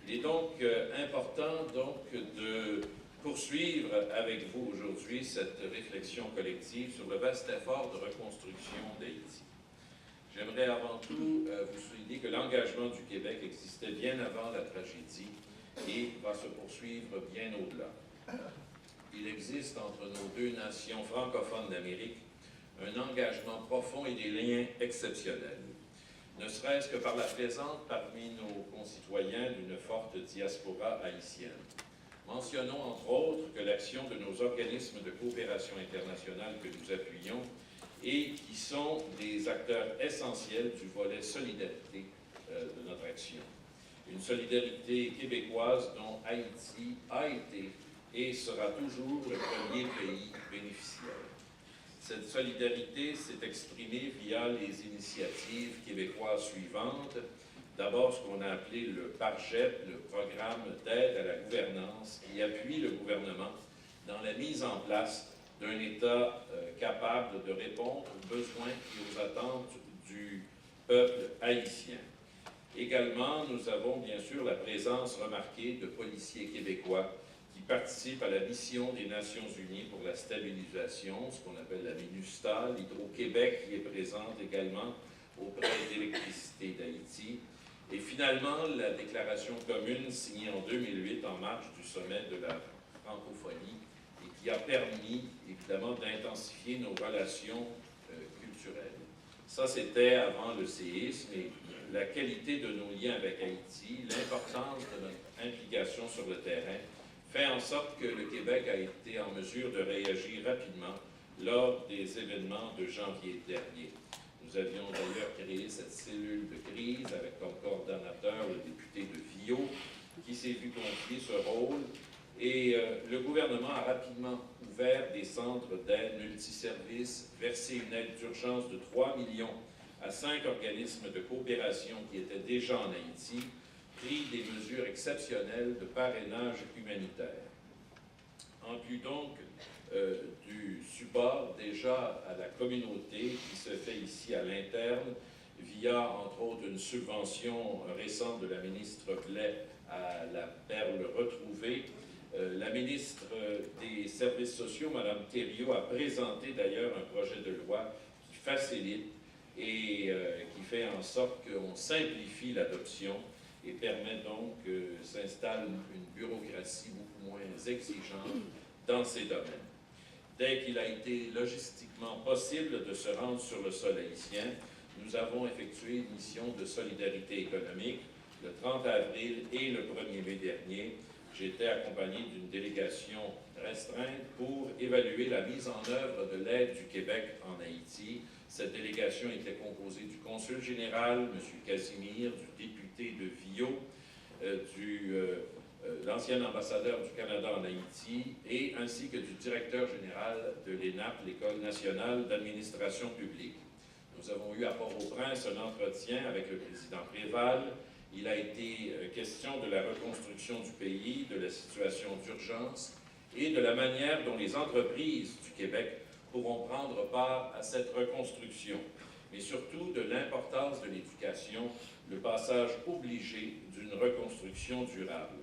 Il est donc important de poursuivre avec vous aujourd'hui cette réflexion collective sur le vaste effort de reconstruction d'Haïti. J'aimerais avant tout vous souligner que l'engagement du Québec existait bien avant la tragédie et va se poursuivre bien au-delà. Il existe entre nos deux nations francophones d'Amérique un engagement profond et des liens exceptionnels, ne serait-ce que par la présence parmi nos concitoyens d'une forte diaspora haïtienne. Mentionnons entre autres que l'action de nos organismes de coopération internationale que nous appuyons et qui sont des acteurs essentiels du volet solidarité de notre action. Une solidarité québécoise dont Haïti a été et sera toujours le premier pays bénéficiaire. Cette solidarité s'est exprimée via les initiatives québécoises suivantes. D'abord, ce qu'on a appelé le PARGEP, le Programme d'aide à la gouvernance, qui appuie le gouvernement dans la mise en place d'un État capable de répondre aux besoins et aux attentes du peuple haïtien. Également, nous avons bien sûr la présence remarquée de policiers québécois qui participent à la mission des Nations Unies pour la stabilisation, ce qu'on appelle la MINUSTAH, l'Hydro-Québec qui est présente également auprès d'Électricité d'Haïti, et finalement la déclaration commune signée en 2008 en marge du sommet de la francophonie et qui a permis évidemment d'intensifier nos relations culturelles. Ça, c'était avant le séisme et la qualité de nos liens avec Haïti, l'importance de notre implication sur le terrain, fait en sorte que le Québec a été en mesure de réagir rapidement lors des événements de janvier dernier. Nous avions d'ailleurs créé cette cellule de crise avec comme coordonnateur le député de Viau, qui s'est vu confier ce rôle. Et le gouvernement a rapidement ouvert des centres d'aide multiservices, versé une aide d'urgence de 3 millions à 5 organismes de coopération qui étaient déjà en Haïti, pris des mesures exceptionnelles de parrainage humanitaire. En plus donc du support déjà à la communauté qui se fait ici à l'interne, via entre autres une subvention récente de la ministre Blais à la Perle retrouvée, la ministre des Services sociaux, Mme Thériault, a présenté d'ailleurs un projet de loi qui facilite et qui fait en sorte qu'on simplifie l'adoption et permet donc que s'installe une bureaucratie beaucoup moins exigeante dans ces domaines. Dès qu'il a été logistiquement possible de se rendre sur le sol haïtien, nous avons effectué une mission de solidarité économique le 30 avril et le 1er mai dernier. J'étais accompagné d'une délégation restreinte pour évaluer la mise en œuvre de l'aide du Québec en Haïti. Cette délégation était composée du consul général, M. Casimir, du député de Viau, l'ancien ambassadeur du Canada en Haïti, et ainsi que du directeur général de l'ENAP, l'École nationale d'administration publique. Nous avons eu à Port-au-Prince un entretien avec le président Préval. Il a été question de la reconstruction du pays, de la situation d'urgence et de la manière dont les entreprises du Québec pourront prendre part à cette reconstruction, mais surtout de l'importance de l'éducation, le passage obligé d'une reconstruction durable.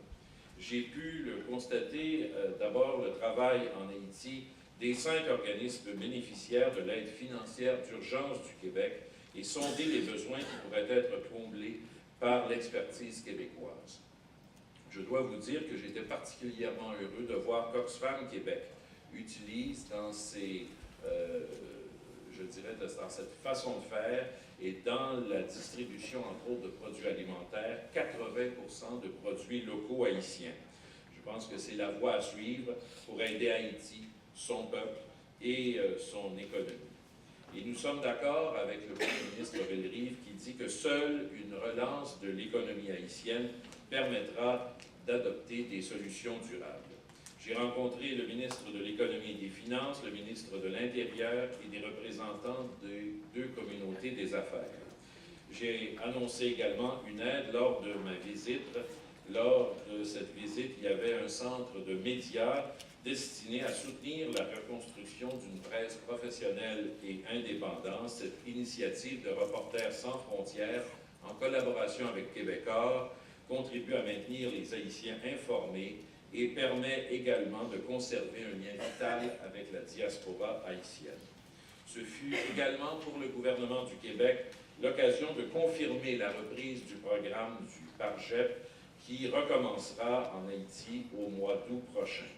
J'ai pu le constater, d'abord le travail en Haïti des 5 organismes bénéficiaires de l'aide financière d'urgence du Québec et sonder les besoins qui pourraient être comblés par l'expertise québécoise. Je dois vous dire que j'étais particulièrement heureux de voir qu'Oxfam Québec utilise dans ses, dans cette façon de faire et dans la distribution, entre autres, de produits alimentaires, 80% de produits locaux haïtiens. Je pense que c'est la voie à suivre pour aider Haïti, son peuple et son économie. Et nous sommes d'accord avec le Premier ministre Bellerive qui dit que seule une relance de l'économie haïtienne permettra d'adopter des solutions durables. J'ai rencontré le ministre de l'Économie et des Finances, le ministre de l'Intérieur et des représentants des 2 communautés des affaires. J'ai annoncé également une aide lors de ma visite. Lors de cette visite, il y avait un centre de médias destiné à soutenir la reconstruction d'une presse professionnelle et indépendante. Cette initiative de Reporters sans frontières, en collaboration avec Québecor, contribue à maintenir les Haïtiens informés et permet également de conserver un lien vital avec la diaspora haïtienne. Ce fut également pour le gouvernement du Québec l'occasion de confirmer la reprise du programme du PARJEP qui recommencera en Haïti au mois d'août prochain.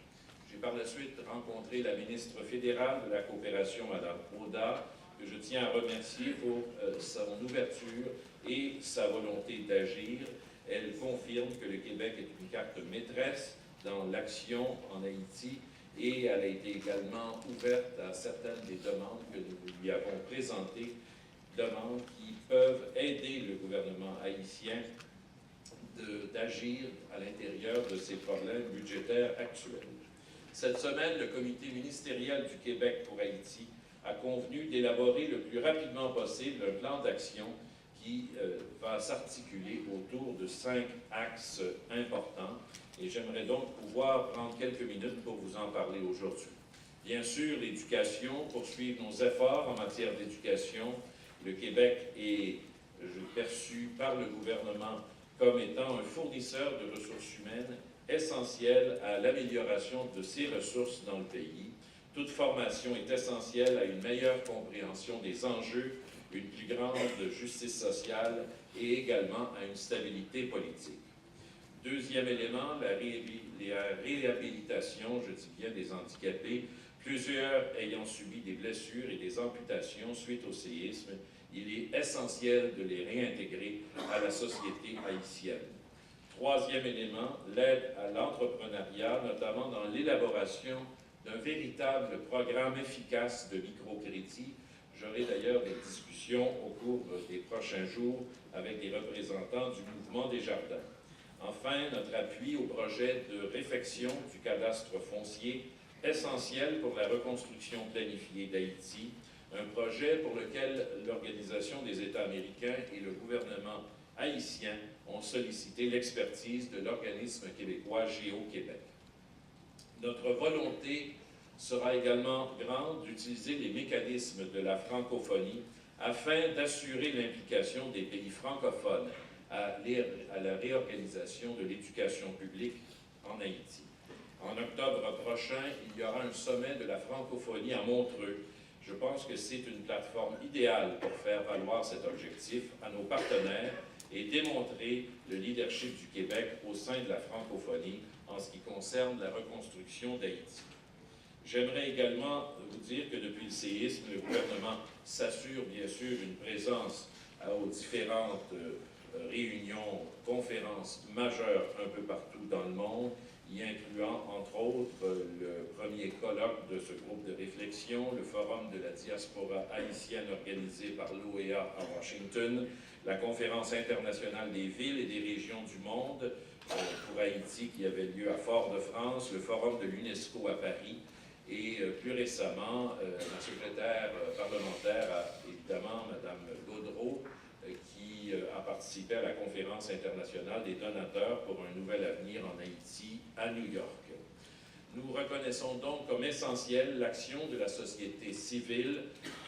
J'ai par la suite rencontré la ministre fédérale de la coopération, Mme Oda, que je tiens à remercier pour son ouverture et sa volonté d'agir. Elle confirme que le Québec est une carte maîtresse dans l'action en Haïti et elle a été également ouverte à certaines des demandes que nous lui avons présentées, demandes qui peuvent aider le gouvernement haïtien d'agir à l'intérieur de ses problèmes budgétaires actuels. Cette semaine, le comité ministériel du Québec pour Haïti a convenu d'élaborer le plus rapidement possible un plan d'action qui va s'articuler autour de 5 axes importants. Et j'aimerais donc pouvoir prendre quelques minutes pour vous en parler aujourd'hui. Bien sûr, l'éducation, poursuivre nos efforts en matière d'éducation. Le Québec est perçu par le gouvernement comme étant un fournisseur de ressources humaines essentiel à l'amélioration de ses ressources dans le pays. Toute formation est essentielle à une meilleure compréhension des enjeux, une plus grande justice sociale et également à une stabilité politique. Deuxième élément, la réhabilitation, je dis bien des handicapés, plusieurs ayant subi des blessures et des amputations suite au séisme. Il est essentiel de les réintégrer à la société haïtienne. Troisième élément, l'aide à l'entrepreneuriat, notamment dans l'élaboration d'un véritable programme efficace de microcrédit. J'aurai d'ailleurs des discussions au cours des prochains jours avec des représentants du mouvement des jardins. Enfin, notre appui au projet de réfection du cadastre foncier, essentiel pour la reconstruction planifiée d'Haïti, un projet pour lequel l'Organisation des États américains et le gouvernement haïtien ont sollicité l'expertise de l'organisme québécois Géo-Québec. Notre volonté sera également grande d'utiliser les mécanismes de la francophonie afin d'assurer l'implication des pays francophones à la réorganisation de l'éducation publique en Haïti. En octobre prochain, il y aura un sommet de la francophonie à Montreux. Je pense que c'est une plateforme idéale pour faire valoir cet objectif à nos partenaires et démontrer le leadership du Québec au sein de la francophonie en ce qui concerne la reconstruction d'Haïti. J'aimerais également vous dire que depuis le séisme, le gouvernement s'assure bien sûr une présence aux différentes réunions, conférences majeures un peu partout dans le monde, y incluant entre autres le premier colloque de ce groupe de réflexion, le forum de la diaspora haïtienne organisé par l'OEA à Washington, la conférence internationale des villes et des régions du monde pour Haïti qui avait lieu à Fort-de-France, le forum de l'UNESCO à Paris, et plus récemment, la secrétaire parlementaire, évidemment, Mme Gaudreau, qui a participé à la conférence internationale des donateurs pour un nouvel avenir en Haïti à New York. Nous reconnaissons donc comme essentielle l'action de la société civile.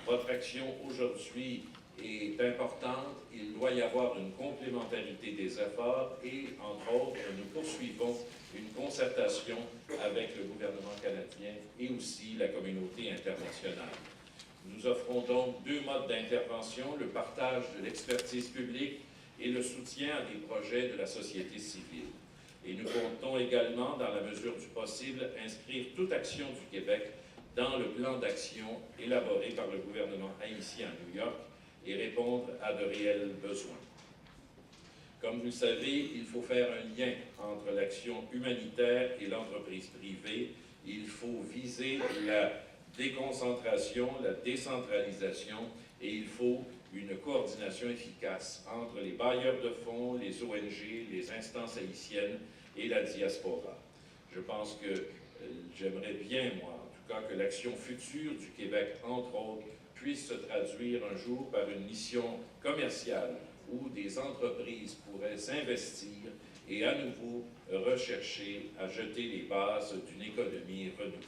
Votre action aujourd'hui est importante. Il doit y avoir une complémentarité des efforts et, entre autres, nous poursuivons une concertation avec le gouvernement canadien et aussi la communauté internationale. Nous offrons donc 2 modes d'intervention, le partage de l'expertise publique et le soutien à des projets de la société civile. Et nous comptons également, dans la mesure du possible, inscrire toute action du Québec dans le plan d'action élaboré par le gouvernement haïtien à New York et répondre à de réels besoins. Comme vous le savez, il faut faire un lien entre l'action humanitaire et l'entreprise privée. Il faut viser la déconcentration, la décentralisation, et il faut une coordination efficace entre les bailleurs de fonds, les ONG, les instances haïtiennes et la diaspora. Je pense que j'aimerais bien, moi, en tout cas, que l'action future du Québec, entre autres, puisse se traduire un jour par une mission commerciale où des entreprises pourraient s'investir et à nouveau rechercher à jeter les bases d'une économie renouvelée.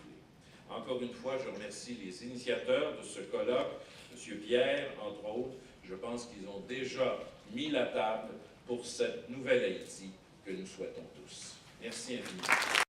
Encore une fois, je remercie les initiateurs de ce colloque, M. Pierre, entre autres. Je pense qu'ils ont déjà mis la table pour cette nouvelle Haïti que nous souhaitons tous. Merci infiniment.